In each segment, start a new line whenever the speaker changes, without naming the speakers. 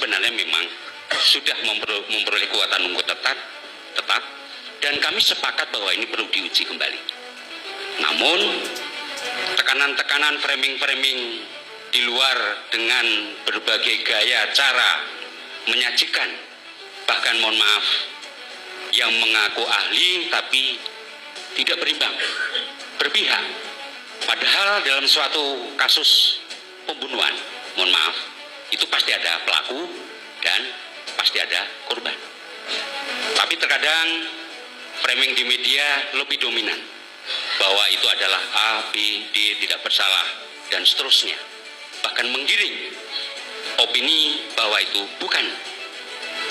sebenarnya memang sudah memperoleh kekuatan hukum tetap, dan kami sepakat bahwa ini perlu diuji kembali. Namun tekanan-tekanan framing-framing di luar dengan berbagai gaya cara menyajikan, bahkan mohon maaf, yang mengaku ahli tapi tidak berimbang, berpihak. Padahal dalam suatu kasus pembunuhan, mohon maaf, itu pasti ada pelaku dan pasti ada korban. Tapi terkadang framing di media lebih dominan bahwa itu adalah A, B, D tidak bersalah dan seterusnya. Bahkan menggiring opini bahwa itu bukan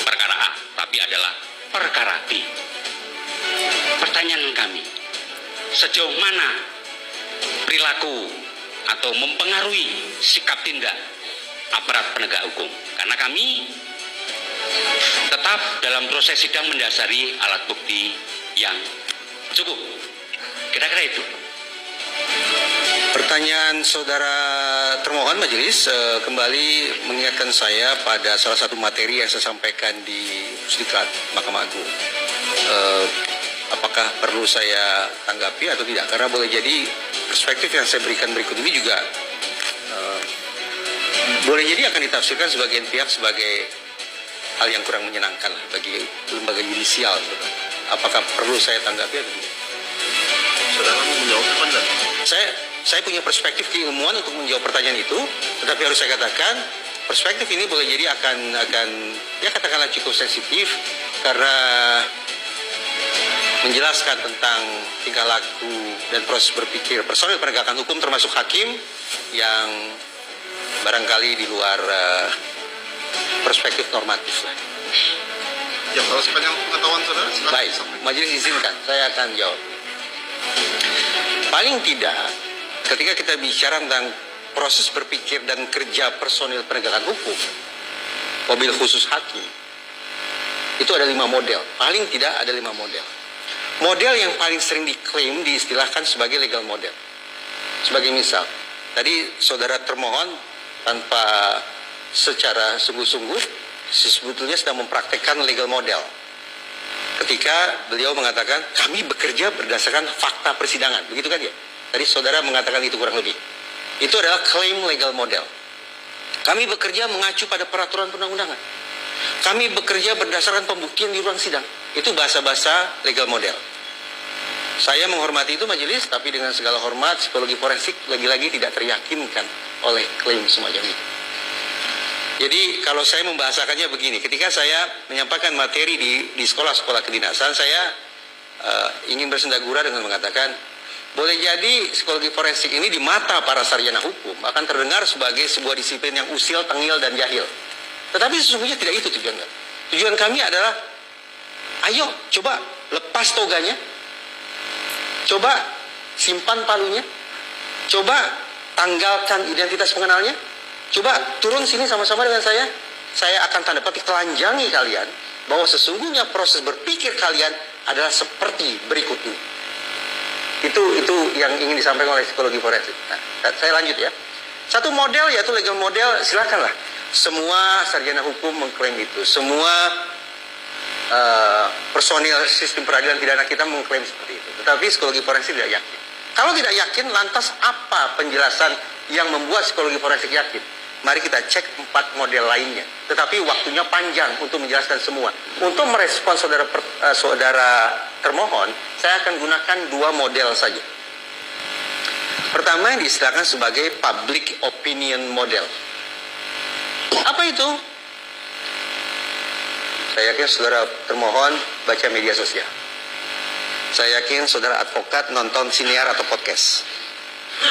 perkara A, tapi adalah perkara B. Pertanyaan kami, sejauh mana perilaku atau mempengaruhi sikap tindak aparat penegak hukum? Karena kami tetap dalam proses sidang mendasari alat bukti yang cukup. Kira-kira itu.
Pertanyaan saudara termohon majelis kembali mengingatkan saya pada salah satu materi yang saya sampaikan di Pusdiklat Mahkamah Agung. Apakah perlu saya tanggapi atau tidak? Karena boleh jadi perspektif yang saya berikan berikut ini juga boleh jadi akan ditafsirkan sebagian pihak sebagai hal yang kurang menyenangkan bagi lembaga yudisial. Apakah perlu saya tanggapi atau tidak?
Saudara mau menjawab apa enggak?
Saya punya perspektif keilmuan untuk menjawab pertanyaan itu, tetapi harus saya katakan perspektif ini boleh jadi akan ya katakanlah cukup sensitif karena menjelaskan tentang tingkah laku dan proses berpikir personil penegakan hukum termasuk hakim yang barangkali di luar perspektif normatif lah.
Ya, kalau sepanjang pengetahuan saudara, silakan.
Baik, majelis izinkan, saya akan jawab. Paling tidak, ketika kita bicara tentang proses berpikir dan kerja personil penegakan hukum, mobil khusus hakim, itu ada 5 model. Paling tidak ada 5 model. Model yang paling sering diklaim diistilahkan sebagai legal model. Sebagai misal, tadi saudara termohon tanpa secara sungguh-sungguh sebetulnya sedang mempraktekkan legal model. Ketika beliau mengatakan kami bekerja berdasarkan fakta persidangan, begitu kan ya? Tadi saudara mengatakan itu kurang lebih. Itu adalah klaim legal model. Kami bekerja mengacu pada peraturan perundang-undangan. Kami bekerja berdasarkan pembuktian di ruang sidang. Itu bahasa-bahasa legal model. Saya menghormati itu majelis, tapi dengan segala hormat psikologi forensik lagi-lagi tidak teryakinkan oleh klaim semacam itu. Jadi kalau saya membahasakannya begini, ketika saya menyampaikan materi di sekolah-sekolah kedinasan, saya ingin bersendagura dengan mengatakan, boleh jadi psikologi forensik ini di mata para sarjana hukum akan terdengar sebagai sebuah disiplin yang usil, tengil, dan jahil. Tetapi sesungguhnya tidak itu tujuan kami. Tujuan kami adalah, ayo coba lepas toganya, coba simpan palunya, coba tanggalkan identitas pengenalnya, coba turun sini sama-sama dengan saya akan tanda petik telanjangi kalian bahwa sesungguhnya proses berpikir kalian adalah seperti berikut ini. Itu yang ingin disampaikan oleh psikologi forensik. Nah, saya lanjut ya. Satu model yaitu legal model, silakanlah. Semua sarjana hukum mengklaim itu. Semua personil sistem peradilan pidana kita mengklaim seperti itu. Tetapi psikologi forensik tidak yakin. Kalau tidak yakin, lantas apa penjelasan yang membuat psikologi forensik yakin? Mari kita cek 4 model lainnya. Tetapi waktunya panjang untuk menjelaskan semua. Untuk merespon saudara termohon, saya akan gunakan 2 model saja. Pertama yang diistilahkan sebagai public opinion model. Apa itu? Saya yakin saudara termohon baca media sosial. Saya yakin saudara advokat nonton siniar atau podcast.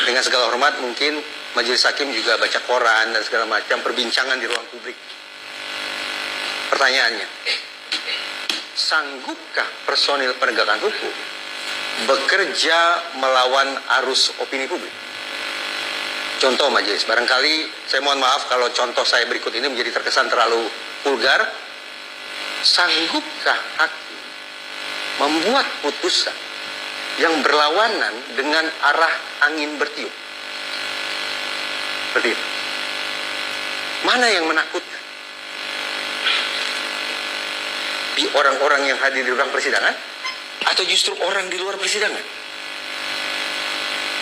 Dengan segala hormat mungkin majelis hakim juga baca koran dan segala macam perbincangan di ruang publik. Pertanyaannya, sanggupkah personil penegakan hukum bekerja melawan arus opini publik? Contoh majelis, barangkali saya mohon maaf kalau contoh saya berikut ini menjadi terkesan terlalu vulgar. Sanggupkah hakim membuat putusan yang berlawanan dengan arah angin bertiup? Seperti itu. Mana yang menakutkan? orang-orang yang hadir di ruang persidangan atau justru orang di luar persidangan?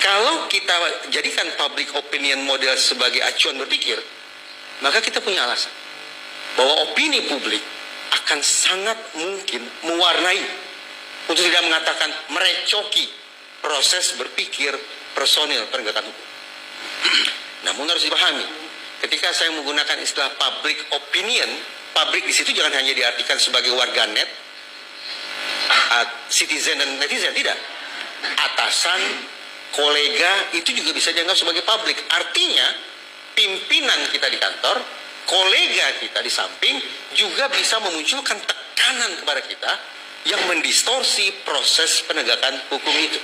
Kalau kita jadikan public opinion model sebagai acuan berpikir, maka kita punya alasan bahwa opini publik akan sangat mungkin mewarnai, untuk tidak mengatakan merecoki proses berpikir personil penegakan hukum. Namun harus dipahami, ketika saya menggunakan istilah public opinion, publik di situ jangan hanya diartikan sebagai warganet, citizen dan netizen, tidak. Atasan, kolega itu juga bisa dianggap sebagai publik. Artinya pimpinan kita di kantor, kolega kita di samping juga bisa memunculkan tekanan kepada kita yang mendistorsi proses penegakan hukum itu.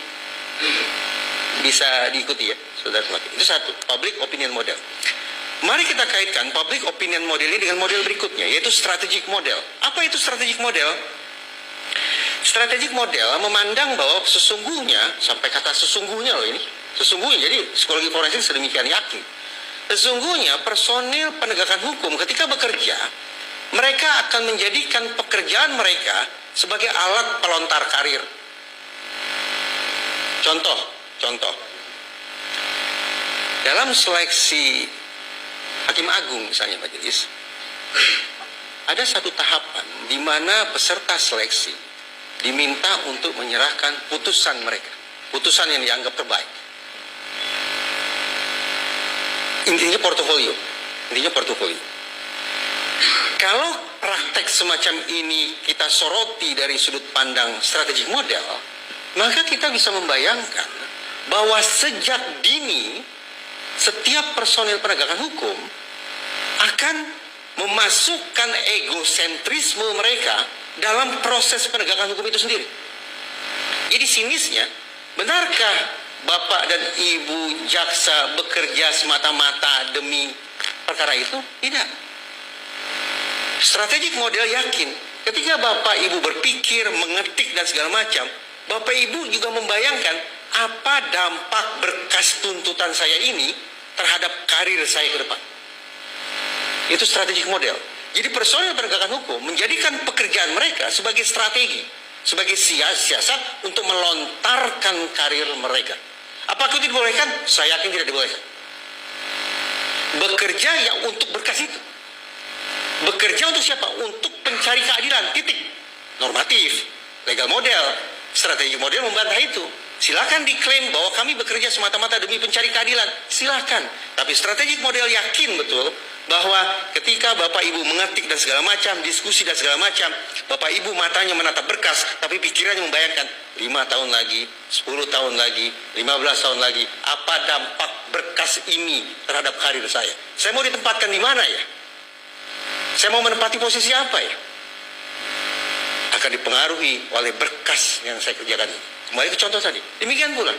Bisa diikuti ya, saudara saudara. Itu satu, public opinion model. Mari kita kaitkan public opinion model ini dengan model berikutnya, yaitu strategic model. Apa itu strategic model? Strategic model memandang bahwa sesungguhnya, sampai kata sesungguhnya loh ini, sesungguhnya, jadi psikologi forensik sedemikian yakin, sesungguhnya personil penegakan hukum ketika bekerja, mereka akan menjadikan pekerjaan mereka sebagai alat pelontar karir. Contoh, dalam seleksi Hakim Agung misalnya majelis, ada satu tahapan di mana peserta seleksi diminta untuk menyerahkan putusan mereka, putusan yang dianggap terbaik. Intinya portofolio. Kalau praktek semacam ini kita soroti dari sudut pandang strategic model, maka kita bisa membayangkan bahwa sejak dini setiap personil penegakan hukum akan memasukkan egosentrisme mereka dalam proses penegakan hukum itu sendiri. Jadi sinisnya, benarkah Bapak dan Ibu jaksa bekerja semata-mata demi perkara itu? Tidak. Strategic model yakin ketika Bapak Ibu berpikir, mengetik dan segala macam, Bapak Ibu juga membayangkan apa dampak berkas tuntutan saya ini terhadap karir saya ke depan. Itu strategic model. Jadi personil penegakan hukum menjadikan pekerjaan mereka sebagai strategi, sebagai siasat untuk melontarkan karir mereka. Apakah itu dibolehkan? Saya yakin tidak dibolehkan. Bekerja ya untuk berkas itu. Bekerja untuk siapa? Untuk pencari keadilan, titik. Normatif, legal model, strategi model membantah itu. Silakan diklaim bahwa kami bekerja semata-mata demi pencari keadilan. Silakan. Tapi strategik model yakin betul bahwa ketika Bapak Ibu mengetik dan segala macam, diskusi dan segala macam, Bapak Ibu matanya menatap berkas, tapi pikirannya membayangkan 5 tahun lagi, 10 tahun lagi, 15 tahun lagi, apa dampak berkas ini terhadap karir saya? Saya mau ditempatkan di mana ya? Saya mau menempati posisi apa ya? Akan dipengaruhi oleh berkas yang saya kerjakan ini. Kembali ke contoh tadi. Demikian pula,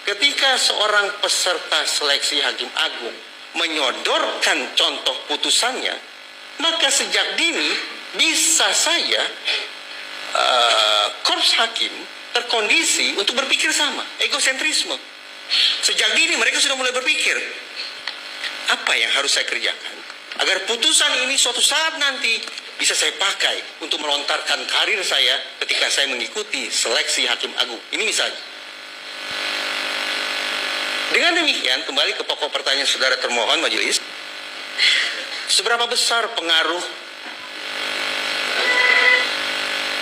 ketika seorang peserta seleksi Hakim Agung menyodorkan contoh putusannya, maka sejak dini bisa saya korps hakim terkondisi untuk berpikir sama, egosentrisme. Sejak dini mereka sudah mulai berpikir, apa yang harus saya kerjakan agar putusan ini suatu saat nanti bisa saya pakai untuk melontarkan karir saya ketika saya mengikuti seleksi Hakim Agung. Ini misalnya. Dengan demikian, kembali ke pokok pertanyaan saudara termohon majelis, seberapa besar pengaruh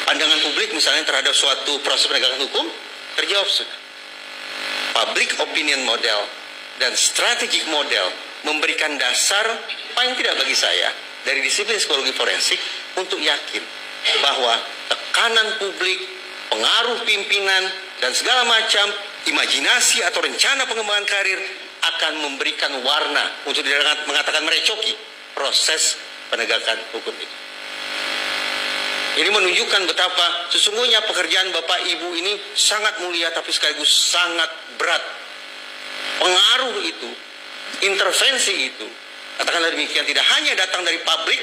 pandangan publik misalnya terhadap suatu proses penegakan hukum? Terjawab sudah. Public opinion model dan strategic model memberikan dasar paling tidak bagi saya dari disiplin psikologi forensik untuk yakin bahwa tekanan publik, pengaruh pimpinan, dan segala macam imajinasi atau rencana pengembangan karir akan memberikan warna untuk tidak mengatakan merecoki proses penegakan hukum itu. Ini menunjukkan betapa sesungguhnya pekerjaan Bapak Ibu ini sangat mulia tapi sekaligus sangat berat. Pengaruh itu, intervensi itu, katakanlah demikian, tidak hanya datang dari publik,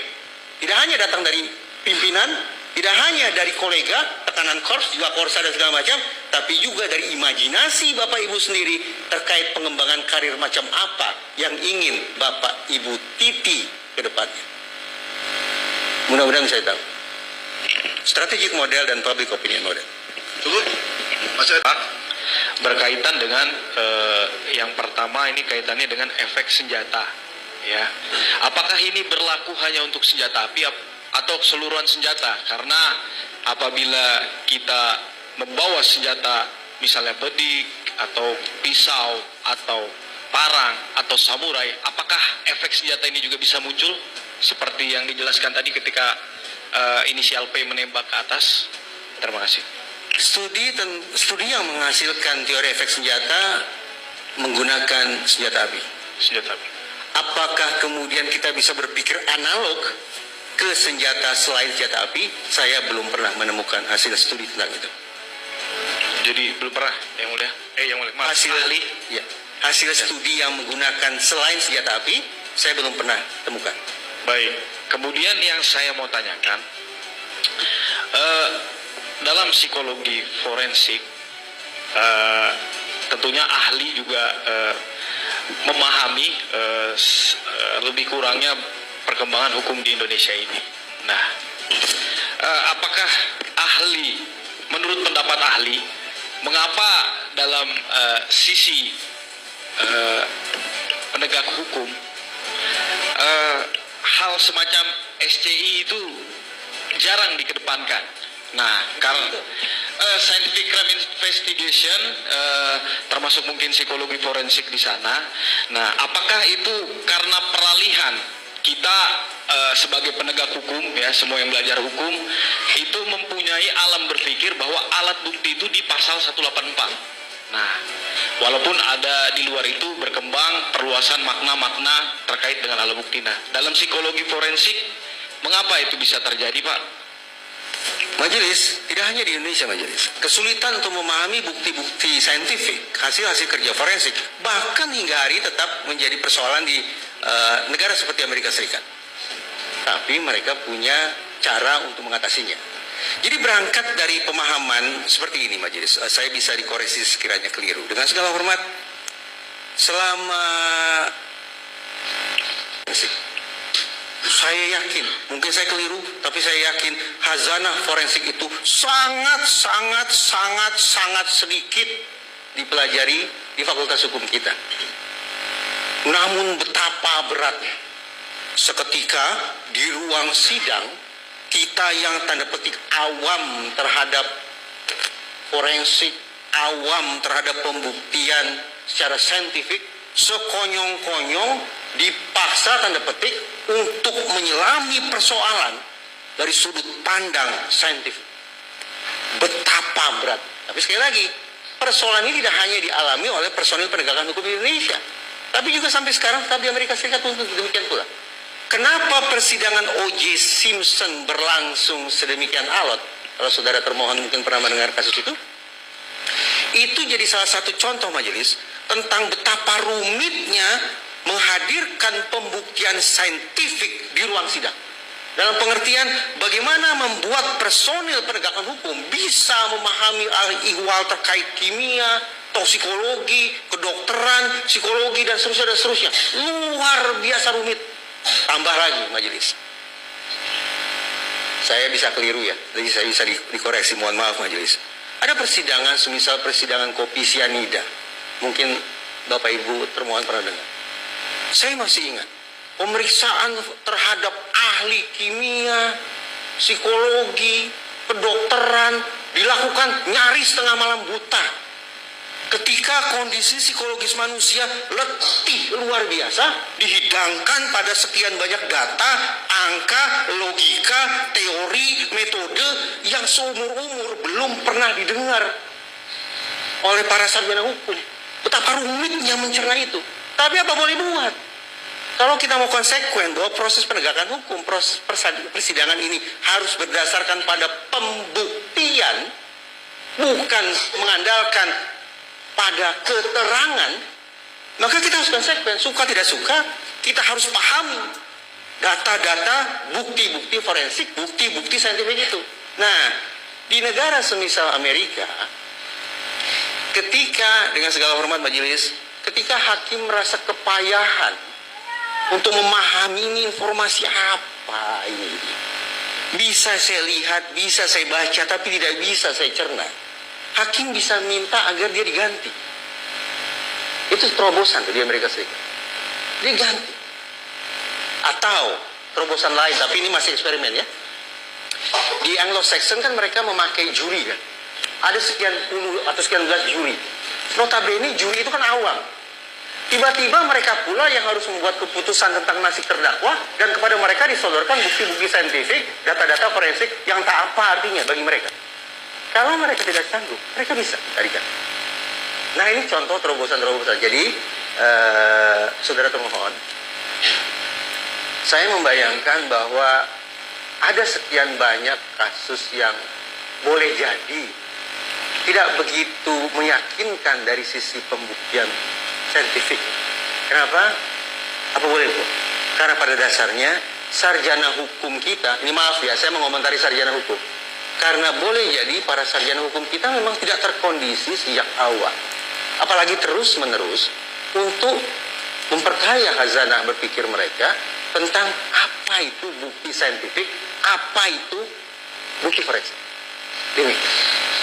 tidak hanya datang dari pimpinan, tidak hanya dari kolega, tekanan korps, juga korsa dan segala macam, tapi juga dari imajinasi Bapak Ibu sendiri terkait pengembangan karir macam apa yang ingin Bapak Ibu titi ke depannya. Mudah-mudahan saya tahu. strategic model dan public opinion model.
Cukup. Masih ada.
Pak, berkaitan dengan yang pertama ini kaitannya dengan efek senjata, ya. Apakah ini berlaku hanya untuk senjata api atau keseluruhan senjata? Karena apabila kita membawa senjata, misalnya bedik atau pisau atau parang atau samurai, apakah efek senjata ini juga bisa muncul seperti yang dijelaskan tadi ketika inisial P menembak ke atas? Terima kasih.
Studi yang menghasilkan teori efek senjata menggunakan senjata api.
Senjata api.
Apakah kemudian kita bisa berpikir analog ke senjata selain senjata api? Saya belum pernah menemukan hasil studi tentang itu.
Jadi belum pernah, Yang Mulia. Yang Mulia. Maaf,
Hasil
ahli.
ya, hasil studi yang menggunakan selain senjata api saya belum pernah temukan.
Baik. Kemudian yang saya mau tanyakan, dalam psikologi forensik, tentunya ahli juga memahami lebih kurangnya perkembangan hukum di Indonesia ini. Nah, apakah ahli, menurut pendapat ahli, mengapa dalam sisi penegak hukum hal semacam SCI itu jarang dikedepankan? Nah, karena scientific crime investigation termasuk mungkin psikologi forensik di sana. Nah, apakah itu karena peralihan kita sebagai penegak hukum, ya, semua yang belajar hukum itu mempunyai alam berpikir bahwa alat bukti itu di pasal 184. Nah, walaupun ada di luar itu berkembang perluasan makna-makna terkait dengan alat bukti. Nah, dalam psikologi forensik, mengapa itu bisa terjadi, Pak?
Majelis, tidak hanya di Indonesia majelis, kesulitan untuk memahami bukti-bukti saintifik, hasil-hasil kerja forensik, bahkan hingga hari tetap menjadi persoalan di negara seperti Amerika Serikat. Tapi mereka punya cara untuk mengatasinya. Jadi berangkat dari pemahaman seperti ini majelis, saya bisa dikoreksi sekiranya keliru. Dengan segala hormat, selama saya yakin, mungkin saya keliru, tapi saya yakin hazanah forensik itu sangat sedikit dipelajari di Fakultas Hukum kita. Namun betapa beratnya seketika di ruang sidang kita yang tanda petik awam terhadap forensik, awam terhadap pembuktian secara saintifik, sekonyong-konyong dipaksa tanda petik untuk menyelami persoalan dari sudut pandang saintifik. Betapa berat. Tapi sekali lagi, persoalan ini tidak hanya dialami oleh personil penegakan hukum di Indonesia, tapi juga sampai sekarang tetap di Amerika Serikat pun demikian pula. Kenapa persidangan O.J. Simpson berlangsung sedemikian alot? Kalau saudara termohon mungkin pernah mendengar kasus itu. Itu jadi salah satu contoh majelis tentang betapa rumitnya menghadirkan pembuktian saintifik di ruang sidang. Dalam pengertian bagaimana membuat personil penegakan hukum bisa memahami ihwal terkait kimia, toksikologi, kedokteran, psikologi, dan seterusnya. Luar biasa rumit. Tambah lagi majelis, saya bisa keliru ya, jadi saya bisa dikoreksi, mohon maaf majelis. Ada persidangan, semisal persidangan kopi sianida, mungkin Bapak Ibu termohon pernah dengar. Saya masih ingat pemeriksaan terhadap ahli kimia, psikologi, kedokteran dilakukan nyaris tengah malam buta. Ketika kondisi psikologis manusia letih luar biasa, dihidangkan pada sekian banyak data, angka, logika, teori, metode yang seumur-umur belum pernah didengar oleh para sarjana hukum. Betapa rumitnya mencerna itu. Tapi apa boleh buat? Kalau kita mau konsekuen bahwa proses penegakan hukum, proses persidangan ini harus berdasarkan pada pembuktian, bukan mengandalkan pada keterangan, maka kita harus konsekuen. Suka tidak suka, kita harus pahami data-data, bukti-bukti forensik, bukti-bukti saintifik itu. Nah, di negara semisal Amerika, ketika, dengan segala hormat majelis, ketika hakim merasa kepayahan untuk memahami ini informasi apa ini Bisa saya lihat, bisa saya baca, tapi tidak bisa saya cerna. Hakim bisa minta agar dia diganti. Itu terobosan di Amerika Serikat. Dia ganti. Atau terobosan lain, tapi ini masih eksperimen ya. Di Anglo-Saxon kan mereka memakai juri kan. Ada sekian puluh atau sekian belas juri. Notabene juri itu kan awam. Tiba-tiba mereka pula yang harus membuat keputusan tentang nasib terdakwa, dan kepada mereka disodorkan bukti-bukti saintifik, data-data forensik yang tak apa artinya bagi mereka. Kalau mereka tidak sanggup, mereka bisa tarikan. Nah ini contoh terobosan-terobosan. Jadi saudara termohon, saya membayangkan bahwa ada sekian banyak kasus yang boleh jadi tidak begitu meyakinkan dari sisi pembuktian saintifik. Kenapa? Apa boleh Bu? Karena pada dasarnya sarjana hukum kita, ini maaf ya saya mengomentari sarjana hukum, karena boleh jadi para sarjana hukum kita memang tidak terkondisi sejak awal, apalagi terus menerus untuk memperkaya khazanah berpikir mereka tentang apa itu bukti saintifik, apa itu bukti forensik. Ini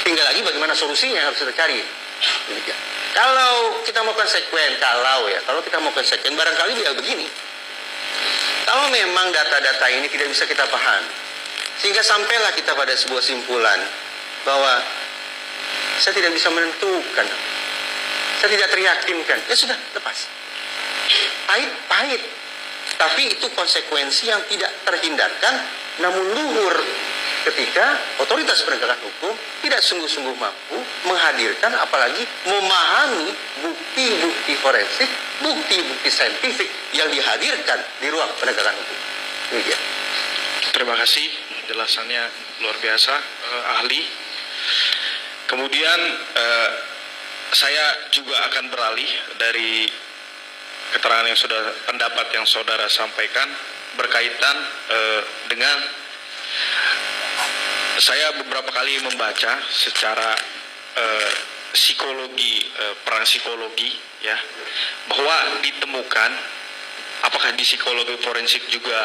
tinggal lagi bagaimana solusinya yang harus kita cari. Demikian. Kalau kita mau konsekuen, kalau kita mau konsekuen, barangkali dia begini. Kalau memang data-data ini tidak bisa kita pahami, sehingga sampailah kita pada sebuah simpulan bahwa saya tidak bisa menentukan, saya tidak teryakinkan, ya sudah, lepas. Pahit, tapi itu konsekuensi yang tidak terhindarkan, namun luhur ketika otoritas penegakan hukum tidak sungguh-sungguh mampu menghadirkan, apalagi memahami bukti-bukti forensik, bukti-bukti saintifik yang dihadirkan di ruang penegakan hukum. Demikian.
Terima kasih, penjelasannya luar biasa, ahli. Kemudian saya juga akan beralih dari keterangan yang pendapat yang saudara sampaikan berkaitan dengan saya beberapa kali membaca secara psikologi, peran psikologi ya, bahwa ditemukan, apakah di psikologi forensik juga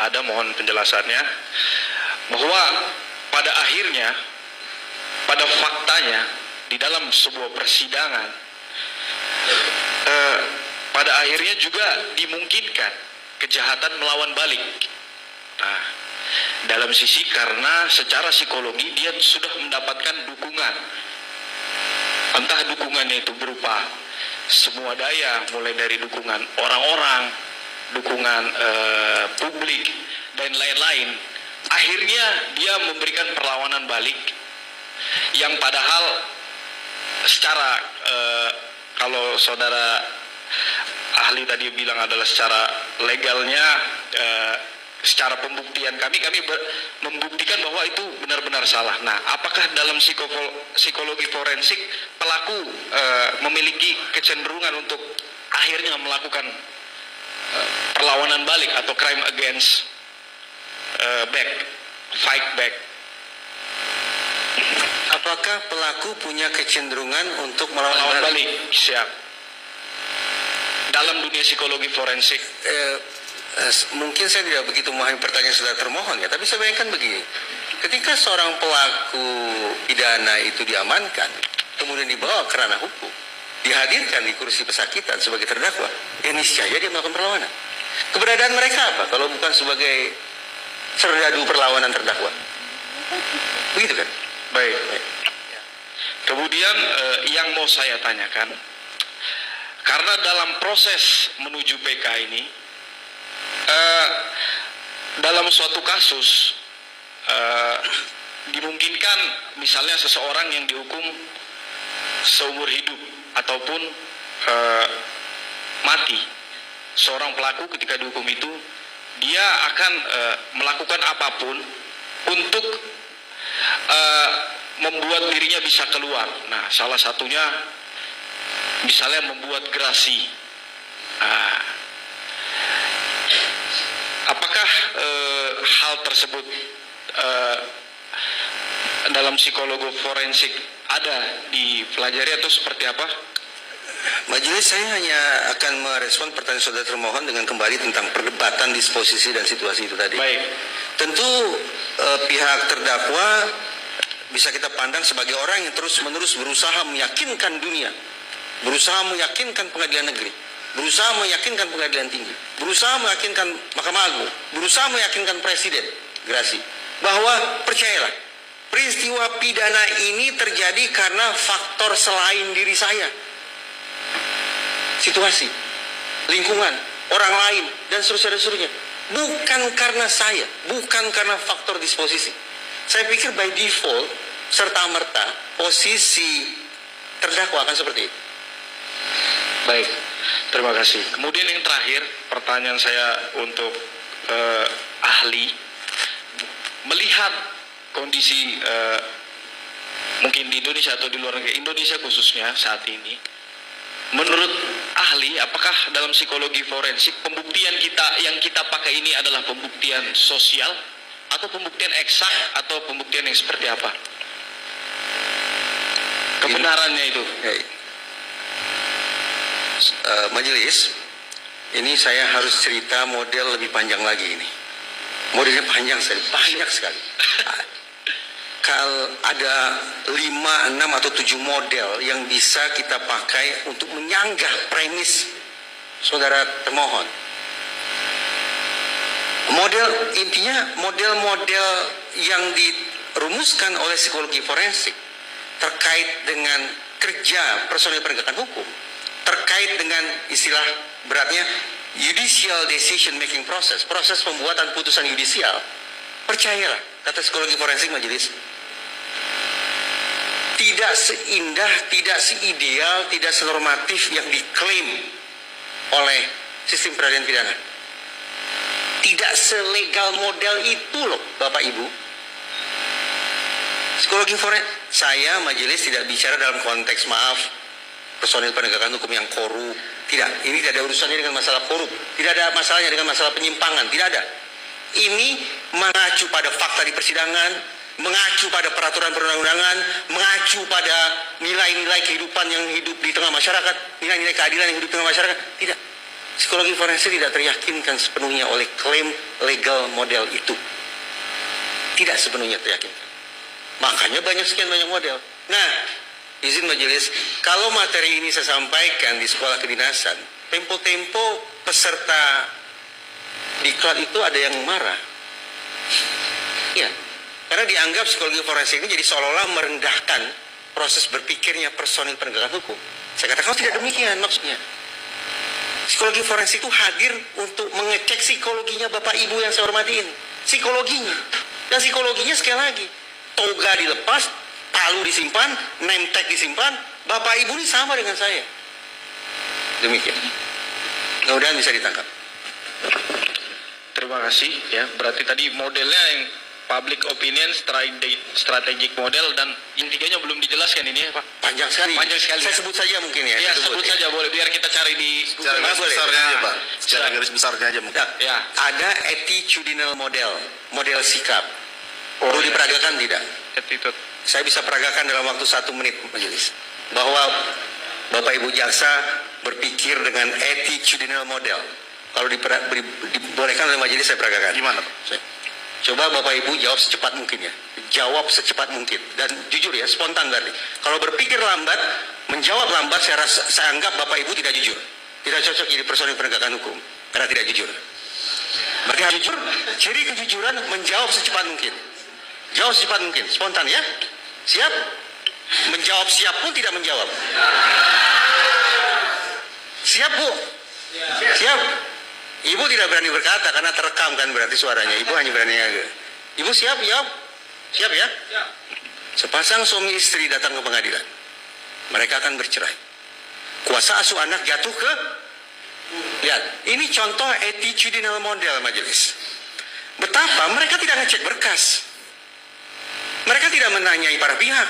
ada, mohon penjelasannya, bahwa pada akhirnya, pada faktanya di dalam sebuah persidangan pada akhirnya juga dimungkinkan kejahatan melawan balik. Nah, dalam sisi karena secara psikologi dia sudah mendapatkan dukungan, entah dukungannya itu berupa semua daya, mulai dari dukungan orang-orang, dukungan publik dan lain-lain. Akhirnya dia memberikan perlawanan balik yang padahal secara kalau saudara ahli tadi bilang adalah secara legalnya, secara pembuktian kami membuktikan bahwa itu benar-benar salah. Nah, apakah dalam psikologi forensik pelaku memiliki kecenderungan untuk akhirnya melakukan perlawanan balik atau crime against fight back?
Apakah pelaku punya kecenderungan untuk melawan
balik? Siap. Dalam dunia psikologi forensik,
mungkin saya tidak begitu memahami pertanyaan saudara termohon ya, tapi saya bayangkan begini. Ketika seorang pelaku pidana itu diamankan, kemudian dibawa ke ranah hukum, dihadirkan di kursi pesakitan sebagai terdakwa, ya niscaya dia melakukan perlawanan. Keberadaan mereka apa kalau bukan sebagai serdadu perlawanan terdakwa? Begitu kan?
Baik. Kemudian yang mau saya tanyakan, karena dalam proses menuju PK ini, dalam suatu kasus dimungkinkan misalnya seseorang yang dihukum seumur hidup ataupun mati, seorang pelaku ketika dihukum itu dia akan melakukan apapun untuk membuat dirinya bisa keluar. Nah, salah satunya misalnya membuat gerasi. Apakah hal tersebut dalam psikologi forensik ada dipelajari atau seperti apa?
Majelis, saya hanya akan merespon pertanyaan saudara termohon dengan kembali tentang perdebatan disposisi dan situasi itu tadi.
Baik.
Tentu pihak terdakwa bisa kita pandang sebagai orang yang terus-menerus berusaha meyakinkan dunia, berusaha meyakinkan pengadilan negeri, berusaha meyakinkan pengadilan tinggi, berusaha meyakinkan Mahkamah Agung, berusaha meyakinkan Presiden Gerasi bahwa percayalah, peristiwa pidana ini terjadi karena faktor selain diri saya, situasi, lingkungan, orang lain, dan seterusnya. Bukan karena saya, bukan karena faktor disposisi. Saya pikir by default, serta-merta, posisi terdakwa akan seperti itu.
Baik, terima kasih. Kemudian yang terakhir, pertanyaan saya untuk ahli, melihat kondisi mungkin di Indonesia atau di luar negeri, Indonesia khususnya saat ini, menurut ahli, apakah dalam psikologi forensik pembuktian yang kita pakai ini adalah pembuktian sosial atau pembuktian eksak atau pembuktian yang seperti apa? Kebenarannya itu.
Majelis, ini saya harus cerita model lebih panjang lagi ini. Modelnya panjang sekali, banyak sekali. Kalau ada 5, 6 atau 7 model yang bisa kita pakai untuk menyanggah premis saudara termohon. Intinya model-model yang dirumuskan oleh psikologi forensik terkait dengan kerja personil penegakan hukum, terkait dengan istilah beratnya judicial decision making process, proses pembuatan putusan yudisial. Percayalah, kata psikologi forensik majelis, tidak seindah, tidak seideal, tidak senormatif yang diklaim oleh sistem peradilan pidana. Tidak selegal model itu loh, Bapak Ibu. Psikologi forensik, saya majelis tidak bicara dalam konteks maaf personil penegakan hukum yang korup. Tidak, ini tidak ada urusannya dengan masalah korup. Tidak ada masalahnya dengan masalah penyimpangan, tidak ada. Ini mengacu pada fakta di persidangan, mengacu pada peraturan perundang-undangan, mengacu pada nilai-nilai kehidupan yang hidup di tengah masyarakat, nilai-nilai keadilan yang hidup di tengah masyarakat. Tidak. Psikologi forensik tidak teryakinkan sepenuhnya oleh klaim legal model itu. Tidak sepenuhnya teryakinkan. Makanya banyak model. Nah, izin majelis, kalau materi ini saya sampaikan di sekolah kedinasan, tempo-tempo peserta diklat itu ada yang marah. Ya, karena dianggap psikologi forensik ini jadi seolah-olah merendahkan proses berpikirnya personil penegakan hukum. Saya katakan tidak demikian maksudnya. Psikologi forensik itu hadir untuk mengecek psikologinya Bapak Ibu yang saya hormatin. Psikologinya. Dan psikologinya sekali lagi, toga dilepas, palu disimpan, name tag disimpan, Bapak Ibu ini sama dengan saya. Demikian. Mudah-mudahan bisa ditangkap.
Terima kasih ya. Berarti tadi modelnya yang public opinion, strategic model, dan yang tiganya belum dijelaskan ini ya Pak.
Panjang sekali.
Panjang sekali.
Saya
Ya?
sebut saja mungkin ya.
Ya, sebut saja boleh, biar kita cari di
Secara garis
boleh.
besarnya aja, Pak. Secara
Silakan.
garis besarnya aja mungkin.
Ya.
Ada attitudinal model, model sikap. Perlu diperagakan tidak?
Attitude.
Saya bisa peragakan dalam waktu 1 menit majelis. Bahwa Bapak Ibu jaksa berpikir dengan attitudinal model. Kalau dibolehkan oleh majelis saya peragakan.
Gimana, Pak?
Coba Bapak Ibu jawab secepat mungkin ya. Jawab secepat mungkin. Dan jujur ya, spontan berarti. Kalau berpikir lambat, menjawab lambat, saya anggap Bapak Ibu tidak jujur. Tidak cocok jadi personil penegakan hukum. Karena tidak jujur. Berarti harus jujur, ciri kejujuran menjawab secepat mungkin. Jawab secepat mungkin, spontan ya. Siap? Menjawab siap pun tidak menjawab. Siap Bu? Siap? Ibu tidak berani berkata karena terekam kan berarti suaranya. Ibu hanya berani agak. Ibu siap? Jawab. Siap ya? Sepasang suami istri datang ke pengadilan. Mereka akan bercerai. Kuasa asuh anak jatuh ke... Lihat, ini contoh attitudinal model majelis. Betapa mereka tidak ngecek berkas. Mereka tidak menanyai para pihak.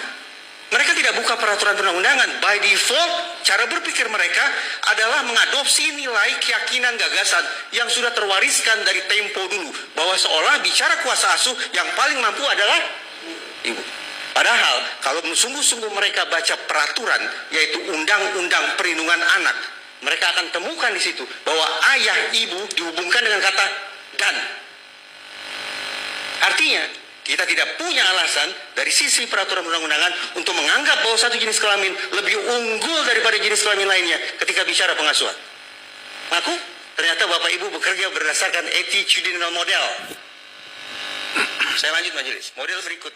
Mereka tidak buka peraturan perundang-undangan. By default, cara berpikir mereka adalah mengadopsi nilai keyakinan gagasan yang sudah terwariskan dari tempo dulu. Bahwa seolah bicara kuasa asuh yang paling mampu adalah ibu. Padahal, kalau sungguh-sungguh mereka baca peraturan, yaitu Undang-Undang Perlindungan Anak, mereka akan temukan di situ bahwa ayah ibu dihubungkan dengan kata dan. Artinya, kita tidak punya alasan dari sisi peraturan undang-undangan untuk menganggap bahwa satu jenis kelamin lebih unggul daripada jenis kelamin lainnya ketika bicara pengasuhan. Aku ternyata Bapak Ibu bekerja berdasarkan attitudinal model. Saya lanjut majelis. Model berikut.